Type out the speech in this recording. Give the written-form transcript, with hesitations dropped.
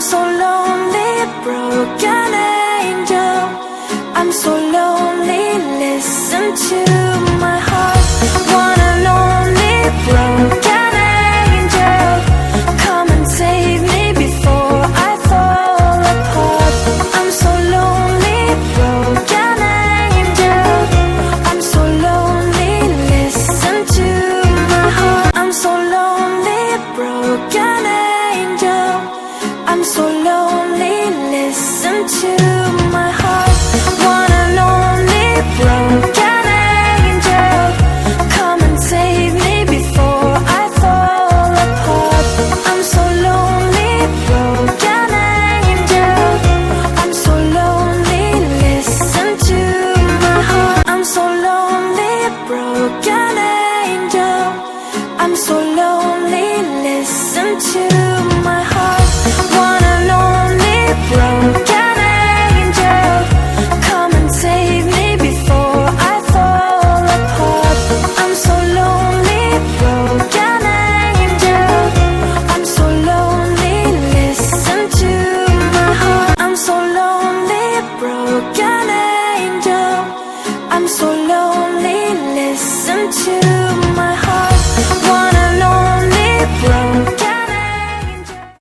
I'm so lonely, broken angel. I'm so lonely, listen to my heart. One and only broken angel, come and save me before I fall apart. I'm so lonely, broken angel. I'm so lonely, listen to my heart. I'm so lonely, broken angel. I'm so lonely, listen to my heart. One and only broken angel, come and save me before I fall apart. I'm so lonely, broken angel. I'm so lonely, listen to my heart. I'm so lonely, broken angel. I'm so lonely, listen to my heart. One and only broken angel, come and save me before I fall apart. I'm so lonely, broken angel. I'm so lonely, listen to my heart. I'm so lonely, broken angel. I'm so lonely, listen to my heart.